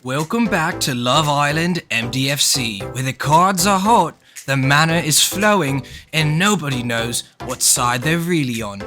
Welcome back to Love Island MDFC, where the cards are hot, the mana is flowing, and nobody knows what side they're really on.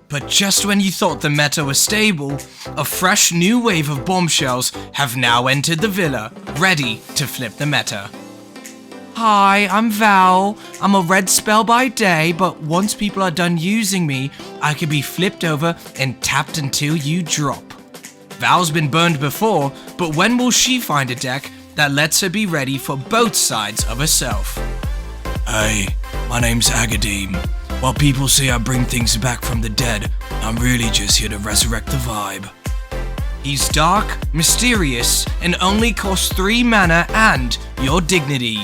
But just when you thought the meta was stable, a fresh new wave of bombshells have now entered the villa, ready to flip the meta. Hi, I'm Val. I'm a red spell by day, but once people are done using me, I can be flipped over and tapped until you drop. Val's been burned before, but when will she find a deck that lets her be ready for both sides of herself? Hey, my name's Agadim. While people say I bring things back from the dead, I'm really just here to resurrect the vibe. He's dark, mysterious, and only costs 3 mana and your dignity.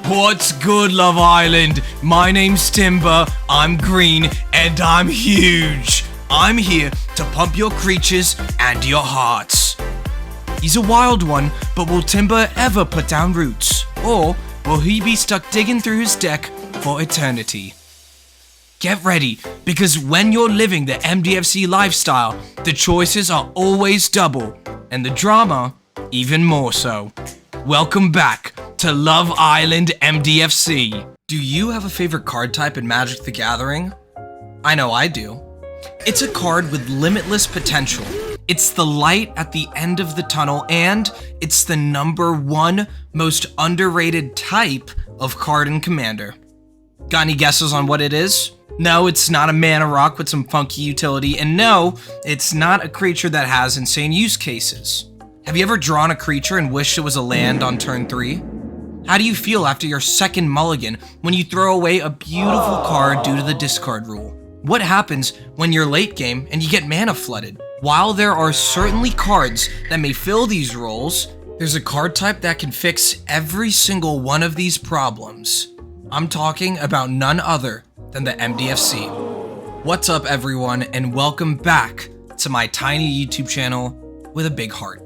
What's good, Love Island? My name's Timber, I'm green, and I'm huge. I'm here to pump your creatures and your hearts. He's a wild one, but will Timber ever put down roots? Or will he be stuck digging through his deck for eternity? Get ready, because when you're living the MDFC lifestyle, the choices are always double, and the drama even more so. Welcome back to Love Island MDFC. Do you have a favorite card type in Magic the Gathering? I know I do. It's a card with limitless potential. It's the light at the end of the tunnel, and it's the #1 most underrated type of card in Commander. Got any guesses on what it is? No, it's not a mana rock with some funky utility, and no, it's not a creature that has insane use cases. Have you ever drawn a creature and wished it was a land on turn 3? How do you feel after your second mulligan when you throw away a beautiful card due to the discard rule? What happens when you're late game and you get mana flooded? While there are certainly cards that may fill these roles, there's a card type that can fix every single one of these problems. I'm talking about none other than the MDFC. What's up, everyone, and welcome back to my tiny YouTube channel with a big heart.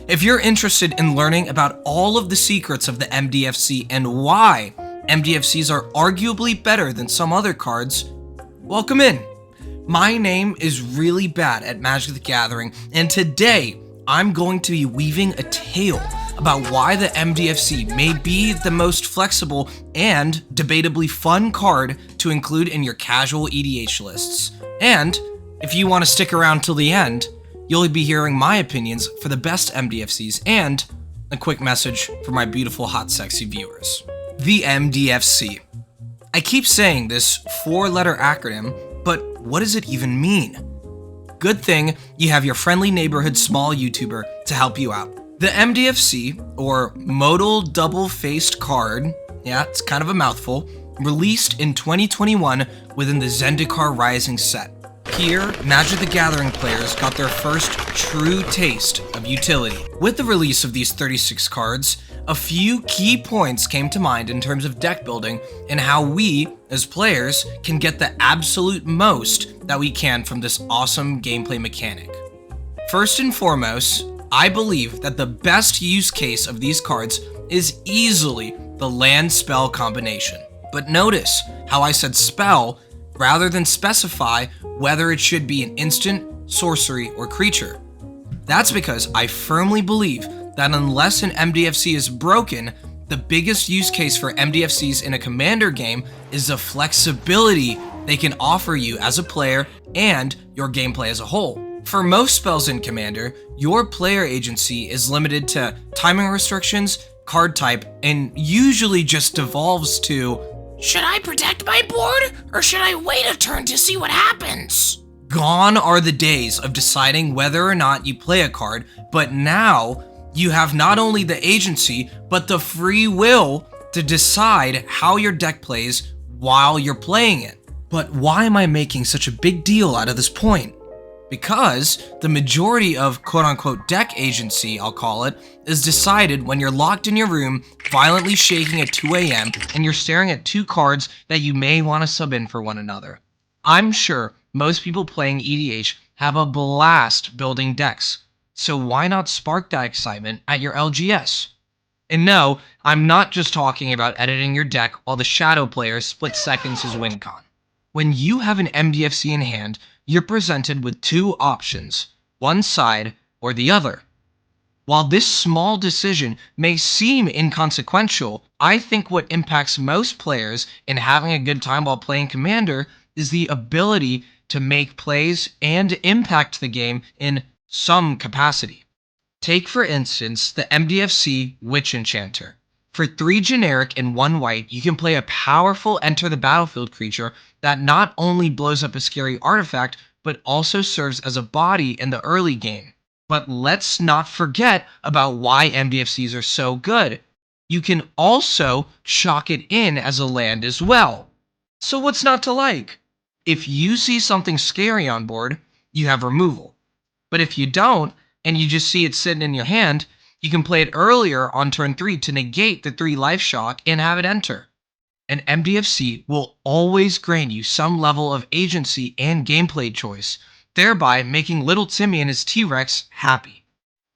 If you're interested in learning about all of the secrets of the MDFC and why MDFCs are arguably better than some other cards, welcome in. My name is really bad at Magic the Gathering, and today I'm going to be weaving a tale about why the MDFC may be the most flexible and debatably fun card to include in your casual EDH lists. And if you want to stick around till the end, you'll be hearing my opinions for the best MDFCs and a quick message for my beautiful hot sexy viewers. The MDFC. I keep saying this 4-letter acronym, but what does it even mean? Good thing you have your friendly neighborhood small YouTuber to help you out. The MDFC, or Modal Double-Faced Card, yeah, it's kind of a mouthful, released in 2021 within the Zendikar Rising set. Here, Magic the Gathering players got their first true taste of utility. With the release of these 36 cards, a few key points came to mind in terms of deck building and how we, as players, can get the absolute most that we can from this awesome gameplay mechanic. First and foremost, I believe that the best use case of these cards is easily the land spell combination. But notice how I said spell rather than specify whether it should be an instant, sorcery, or creature. That's because I firmly believe that unless an MDFC is broken, the biggest use case for MDFCs in a Commander game is the flexibility they can offer you as a player and your gameplay as a whole. For most spells in Commander, your player agency is limited to timing restrictions, card type, and usually just devolves to, should I protect my board, or should I wait a turn to see what happens? Gone are the days of deciding whether or not you play a card, but now you have not only the agency, but the free will to decide how your deck plays while you're playing it. But why am I making such a big deal out of this point? Because the majority of quote-unquote deck agency, I'll call it, is decided when you're locked in your room, violently shaking at 2 a.m., and you're staring at 2 cards that you may want to sub in for one another. I'm sure most people playing EDH have a blast building decks, so why not spark that excitement at your LGS? And no, I'm not just talking about editing your deck while the shadow player split seconds his win con. When you have an MDFC in hand, you're presented with 2 options, one side or the other. While this small decision may seem inconsequential, I think what impacts most players in having a good time while playing Commander is the ability to make plays and impact the game in some capacity. Take, for instance, the MDFC Witch Enchanter. For 3 generic and 1 white, you can play a powerful enter the battlefield creature that not only blows up a scary artifact, but also serves as a body in the early game. But let's not forget about why MDFCs are so good. You can also chalk it in as a land as well. So what's not to like? If you see something scary on board, you have removal. But if you don't, and you just see it sitting in your hand, you can play it earlier on turn 3 to negate the 3 life shock and have it enter. An MDFC will always grant you some level of agency and gameplay choice, thereby making little Timmy and his T-Rex happy.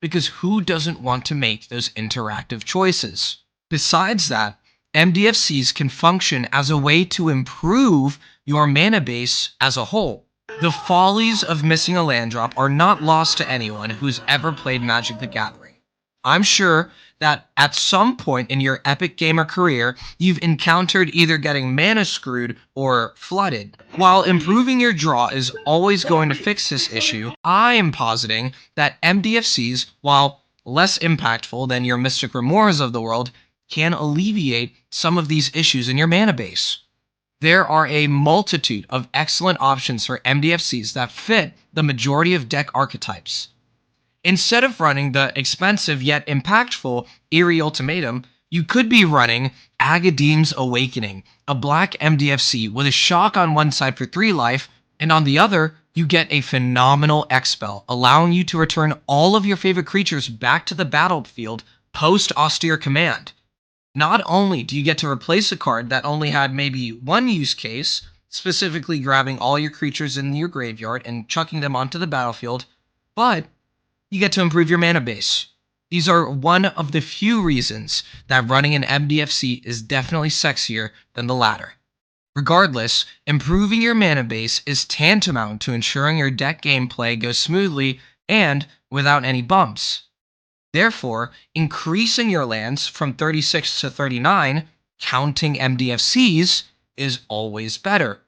Because who doesn't want to make those interactive choices? Besides that, MDFCs can function as a way to improve your mana base as a whole. The follies of missing a land drop are not lost to anyone who's ever played Magic the Gathering. I'm sure that at some point in your epic gamer career, you've encountered either getting mana screwed or flooded. While improving your draw is always going to fix this issue, I am positing that MDFCs, while less impactful than your Mystic Remores of the world, can alleviate some of these issues in your mana base. There are a multitude of excellent options for MDFCs that fit the majority of deck archetypes. Instead of running the expensive yet impactful Eerie Ultimatum, you could be running Agadeem's Awakening, a black MDFC with a shock on one side for 3 life, and on the other, you get a phenomenal X-Spell, allowing you to return all of your favorite creatures back to the battlefield post-Austere Command. Not only do you get to replace a card that only had maybe one use case, specifically grabbing all your creatures in your graveyard and chucking them onto the battlefield, but you get to improve your mana base. These are one of the few reasons that running an MDFC is definitely sexier than the latter. Regardless, improving your mana base is tantamount to ensuring your deck gameplay goes smoothly and without any bumps. Therefore, increasing your lands from 36 to 39, counting MDFCs, is always better.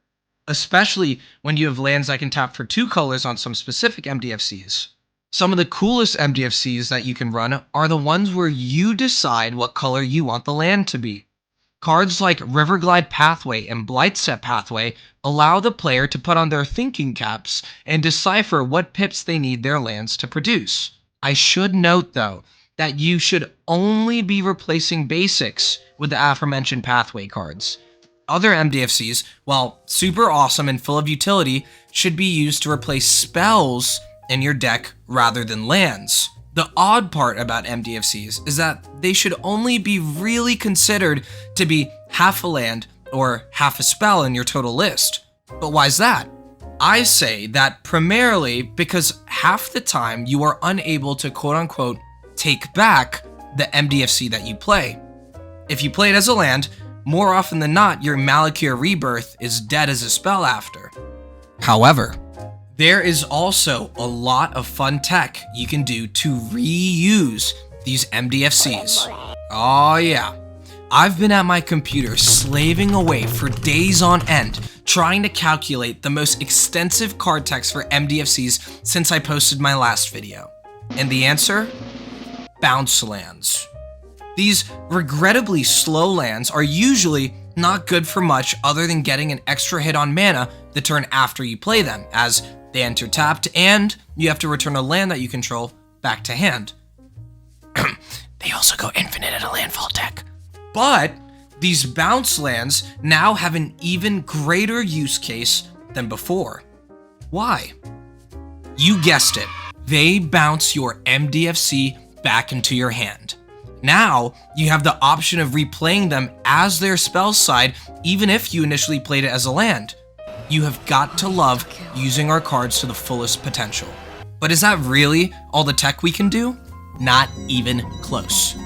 Especially when you have lands that can tap for 2 colors on some specific MDFCs. Some of the coolest MDFCs that you can run are the ones where you decide what color you want the land to be. Cards like Riverglide Pathway and Blightstep Pathway allow the player to put on their thinking caps and decipher what pips they need their lands to produce. I should note, though, that you should only be replacing basics with the aforementioned pathway cards. Other MDFCs, while super awesome and full of utility, should be used to replace spells in your deck rather than lands. The odd part about MDFCs is that they should only be really considered to be half a land or half a spell in your total list. But why is that? I say that primarily because half the time you are unable to quote-unquote take back the MDFC that you play. If you play it as a land, more often than not your Malakir Rebirth is dead as a spell after. However, there is also a lot of fun tech you can do to reuse these MDFCs. Oh yeah. I've been at my computer slaving away for days on end trying to calculate the most extensive card text for MDFCs since I posted my last video. And the answer? Bounce lands. These regrettably slow lands are usually not good for much other than getting an extra hit on mana the turn after you play them, as they enter tapped and you have to return a land that you control back to hand. They also go infinite in a landfall deck. But these bounce lands now have an even greater use case than before. Why? You guessed it. They bounce your MDFC back into your hand. Now, you have the option of replaying them as their spell side, even if you initially played it as a land. You have got to love using our cards to the fullest potential. But is that really all the tech we can do? Not even close.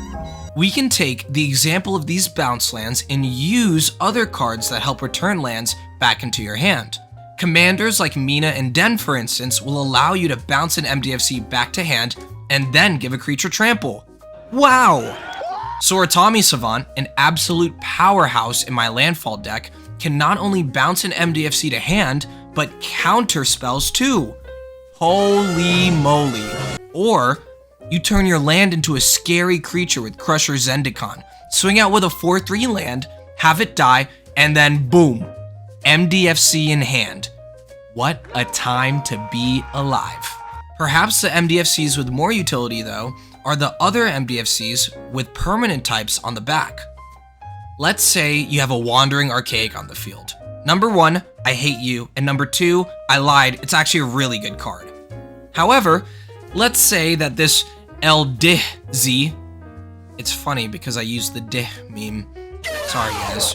We can take the example of these bounce lands and use other cards that help return lands back into your hand. Commanders like Mina and Den, for instance, will allow you to bounce an MDFC back to hand and then give a creature trample. Wow! Soratami Savant, an absolute powerhouse in my landfall deck, can not only bounce an MDFC to hand, but counter spells too. Holy moly. Or, you turn your land into a scary creature with Crusher Zendikon, swing out with a 4/3 land, have it die, and then boom, MDFC in hand. What a time to be alive. Perhaps the MDFCs with more utility, though, are the other MDFCs with permanent types on the back. Let's say you have a Wandering Archaic on the field. Number 1, I hate you, and number 2, I lied, it's actually a really good card. However, let's say that this Eldrazi, it's funny because I used the dih meme, sorry guys.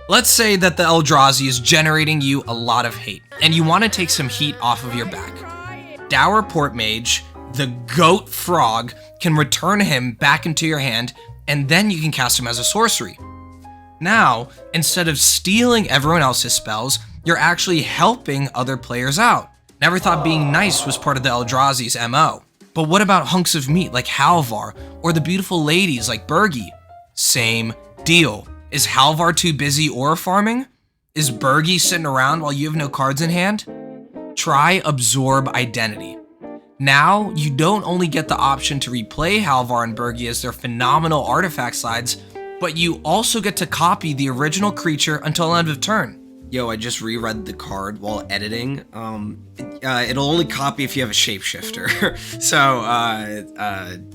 Let's say that the Eldrazi is generating you a lot of hate, and you want to take some heat off of your back. Dour Port Mage, the Goat Frog, can return him back into your hand, and then you can cast him as a sorcery. Now, instead of stealing everyone else's spells, you're actually helping other players out. Never thought being nice was part of the Eldrazi's MO. But what about hunks of meat like Halvar, or the beautiful ladies like Bergie? Same deal. Is Halvar too busy aura farming? Is Bergie sitting around while you have no cards in hand? Try Absorb Identity. Now, you don't only get the option to replay Halvar and Bergie as their phenomenal artifact slides, but you also get to copy the original creature until end of turn. Yo, I just reread the card while editing. It'll only copy if you have a shapeshifter. So,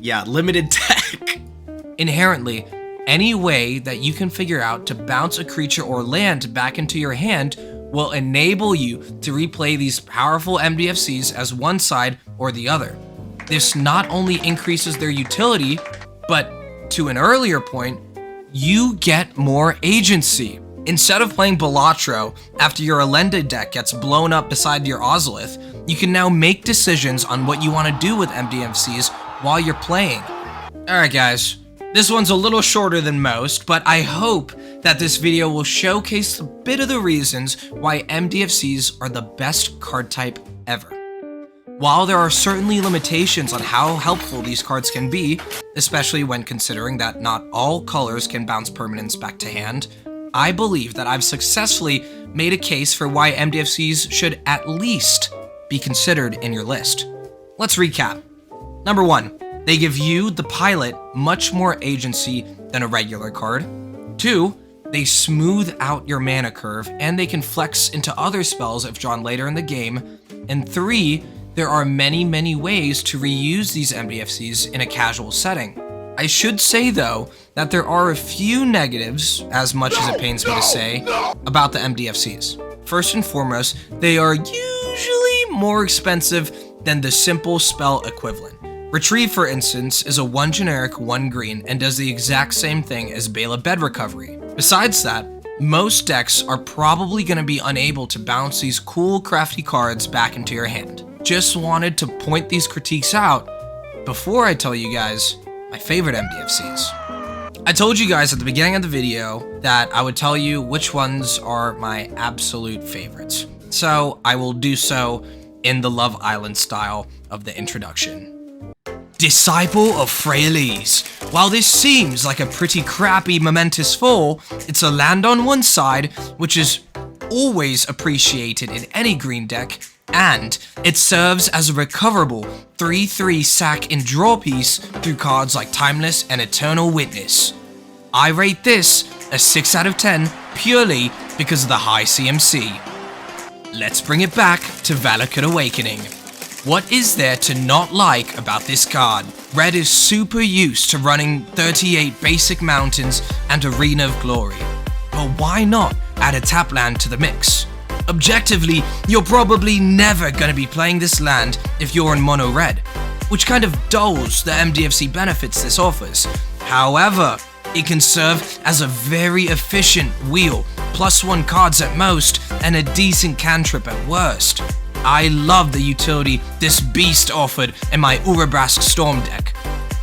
yeah, limited tech. Inherently, any way that you can figure out to bounce a creature or land back into your hand will enable you to replay these powerful MDFCs as one side or the other. This not only increases their utility, but to an earlier point, you get more agency. Instead of playing Balatro after your Elenda deck gets blown up beside your Ozolith, you can now make decisions on what you want to do with MDFCs while you're playing. Alright guys, this one's a little shorter than most, but I hope that this video will showcase a bit of the reasons why MDFCs are the best card type ever. While there are certainly limitations on how helpful these cards can be, especially when considering that not all colors can bounce permanents back to hand, I believe that I've successfully made a case for why MDFCs should at least be considered in your list. Let's recap. Number 1, they give you, the pilot, much more agency than a regular card. 2, they smooth out your mana curve, and they can flex into other spells if drawn later in the game. And 3, there are many ways to reuse these MDFCs in a casual setting. I should say though, that there are a few negatives, as much as it pains me to say, about the MDFCs. First and foremost, they are usually more expensive than the simple spell equivalent. Retrieve, for instance, is a 1 generic, 1 green, and does the exact same thing as Bela Bed Recovery. Besides that, most decks are probably going to be unable to bounce these cool, crafty cards back into your hand. Just wanted to point these critiques out before I tell you guys my favorite MDFCs. I told you guys at the beginning of the video that I would tell you which ones are my absolute favorites. So I will do so in the Love Island style of the introduction. Disciple of Freyalise. While this seems like a pretty crappy momentous fall, it's a land on one side, which is always appreciated in any green deck, and it serves as a recoverable 3/3 sack and draw piece through cards like Timeless and Eternal Witness. I rate this a 6 out of 10 purely because of the high CMC. Let's bring it back to Valakut Awakening. What is there to not like about this card? Red is super used to running 38 basic mountains and Arena of Glory, but why not add a tap land to the mix? Objectively, you're probably never going to be playing this land if you're in mono red, which kind of dulls the MDFC benefits this offers. However, it can serve as a very efficient wheel, +1 cards at most, and a decent cantrip at worst. I love the utility this beast offered in my Urabrask Storm deck.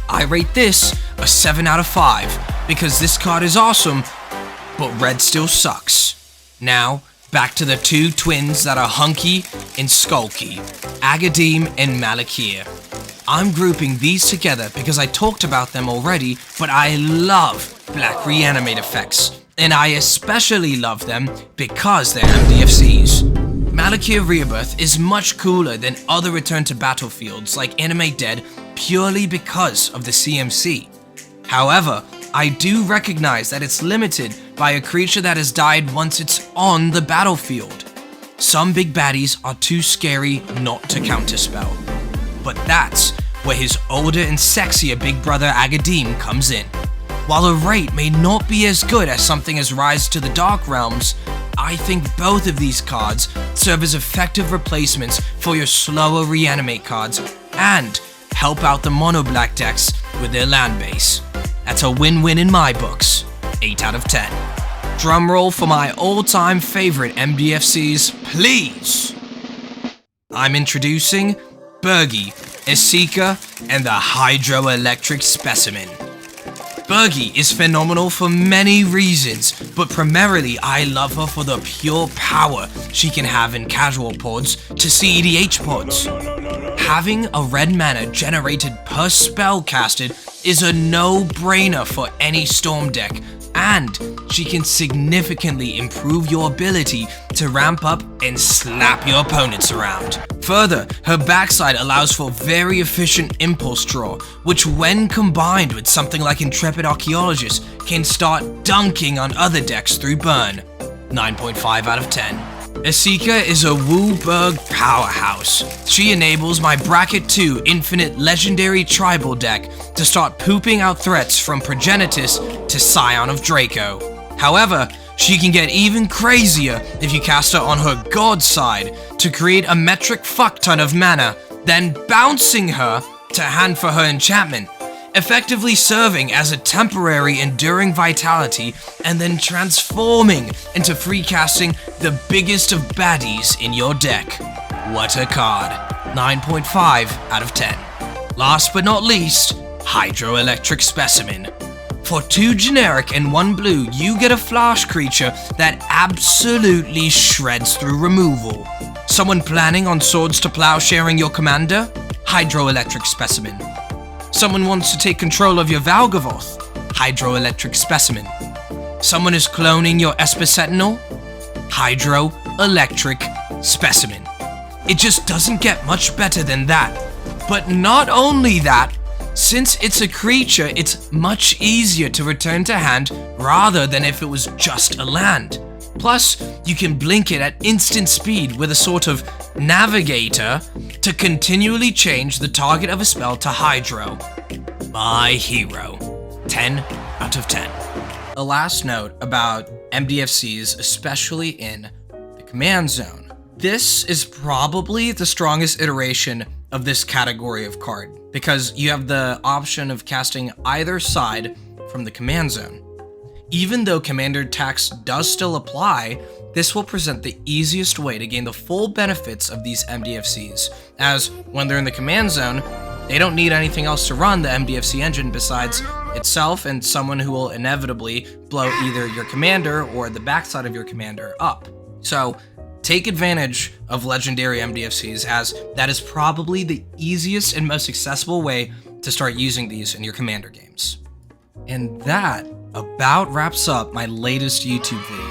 I rate this a 7 out of 5 because this card is awesome, but red still sucks. Now, back to the two twins that are hunky and skulky, Agadim and Malakir. I'm grouping these together because I talked about them already, but I love black reanimate effects, and I especially love them because they're MDFCs. Malakir Rebirth is much cooler than other return to battlefields like Animate Dead purely because of the CMC. However, I do recognize that it's limited by a creature that has died once it's on the battlefield. Some big baddies are too scary not to counterspell. But that's where his older and sexier big brother Agadim comes in. While a rate may not be as good as something as Rise to the Dark Realms, I think both of these cards serve as effective replacements for your slower reanimate cards and help out the mono black decks with their land base. That's a win-win in my books. 8 out of 10. Drumroll for my all-time favorite MDFCs, please! I'm introducing Bergie, Esika, and the Hydroelectric Specimen. Bergie is phenomenal for many reasons, but primarily I love her for the pure power she can have in casual pods to CEDH pods. Having a red mana generated per spell casted is a no-brainer for any Storm deck, and she can significantly improve your ability to ramp up and slap your opponents around. Further, her backside allows for very efficient impulse draw, which when combined with something like Intrepid Archaeologist can start dunking on other decks through burn. 9.5 out of 10. Esika is a Wooburg powerhouse. She enables my Bracket 2 Infinite Legendary Tribal deck to start pooping out threats from Progenitus to Scion of Draco. However, she can get even crazier if you cast her on her god side to create a metric fuckton of mana, then bouncing her to hand for her enchantment, effectively serving as a temporary enduring vitality and then transforming into free casting the biggest of baddies in your deck. What a card. 9.5 out of 10. Last but not least, Hydroelectric Specimen. For 2 generic and 1 blue, you get a flash creature that absolutely shreds through removal. Someone planning on Swords to Plowsharing your commander? Hydroelectric Specimen. Someone wants to take control of your Valgavoth? Hydroelectric Specimen. Someone is cloning your Esper Sentinel? Hydroelectric Specimen. It just doesn't get much better than that. But not only that, since it's a creature, it's much easier to return to hand rather than if it was just a land. Plus, you can blink it at instant speed with a sort of navigator to continually change the target of a spell to Hydro. My hero. 10 out of 10. A last note about MDFCs, especially in the command zone. This is probably the strongest iteration of this category of card, because you have the option of casting either side from the command zone. Even though Commander Tax does still apply, this will present the easiest way to gain the full benefits of these MDFCs, as when they're in the command zone, they don't need anything else to run the MDFC engine besides itself and someone who will inevitably blow either your commander or the backside of your commander up. So take advantage of legendary MDFCs, as that is probably the easiest and most accessible way to start using these in your commander games. And that about wraps up my latest YouTube video.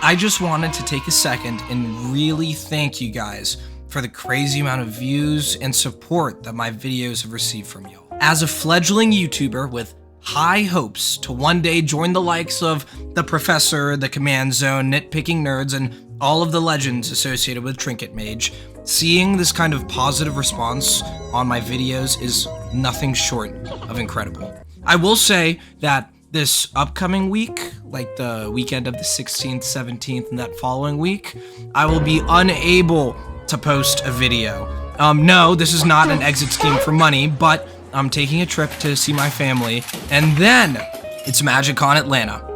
I just wanted to take a second and really thank you guys for the crazy amount of views and support that my videos have received from y'all. As a fledgling YouTuber with high hopes to one day join the likes of the Professor, the Command Zone, Nitpicking Nerds, and all of the legends associated with Trinket Mage, seeing this kind of positive response on my videos is nothing short of incredible. I will say that this upcoming week, like the weekend of the 16th, 17th, and that following week, I will be unable to post a video. No, this is not an exit scheme for money, but I'm taking a trip to see my family, and then it's MagicCon Atlanta.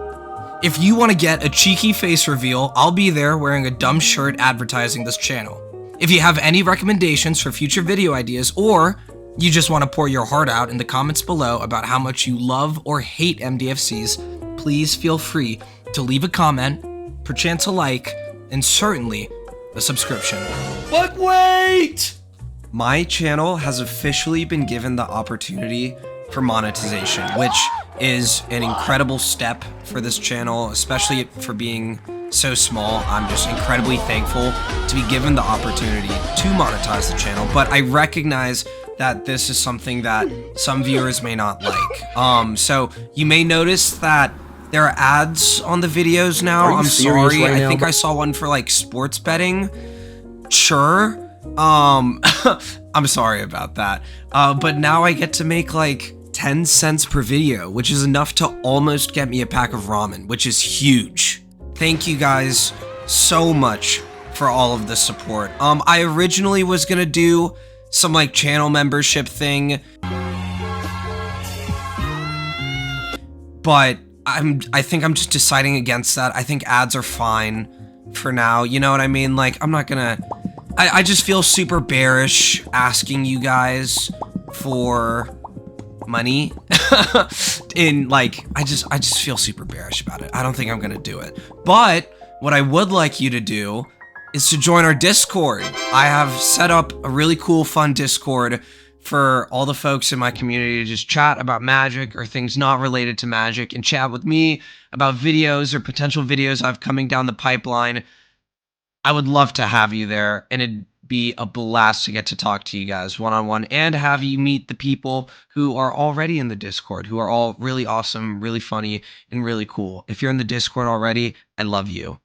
If you want to get a cheeky face reveal, I'll be there wearing a dumb shirt advertising this channel. If you have any recommendations for future video ideas, or you just want to pour your heart out in the comments below about how much you love or hate MDFCs, please feel free to leave a comment, perchance a like, and certainly a subscription. But wait! My channel has officially been given the opportunity for monetization, which is an incredible step for this channel, especially for being so small. I'm just incredibly thankful to be given the opportunity to monetize the channel, but I recognize that this is something that some viewers may not like. So you may notice that there are ads on the videos now. I'm sorry. I think I saw one for like sports betting. Sure. I'm sorry about that. But now I get to make like 10 cents per video, which is enough to almost get me a pack of ramen, which is huge. Thank you guys so much for all of the support. I originally was gonna do some like channel membership thing, but I think I'm just deciding against that. I think ads are fine for now. You know what I mean? Like, I'm not gonna, I just feel super bearish asking you guys for money. In like, I just feel super bearish about it. I don't think I'm gonna do it. But what I would like you to do is to join our Discord. I have set up a really cool, fun Discord for all the folks in my community to just chat about magic or things not related to magic, and chat with me about videos or potential videos I've coming down the pipeline. I would love to have you there, and it'd be a blast to get to talk to you guys one-on-one and have you meet the people who are already in the Discord, who are all really awesome, really funny, and really cool. If you're in the Discord already, I love you.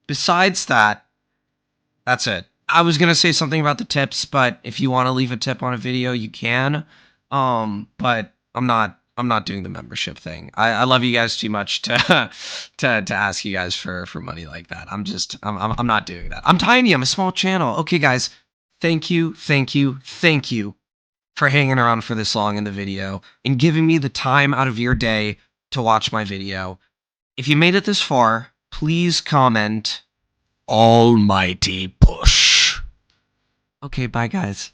Besides that, that's it. I was gonna say something about the tips, but if you want to leave a tip on a video, you can. But I'm not doing the membership thing. I love you guys too much to ask you guys for money like that. I'm not doing that. I'm tiny. I'm a small channel. Okay, guys. Thank you for hanging around for this long in the video and giving me the time out of your day to watch my video. If you made it this far, please comment almighty push. Okay, bye guys.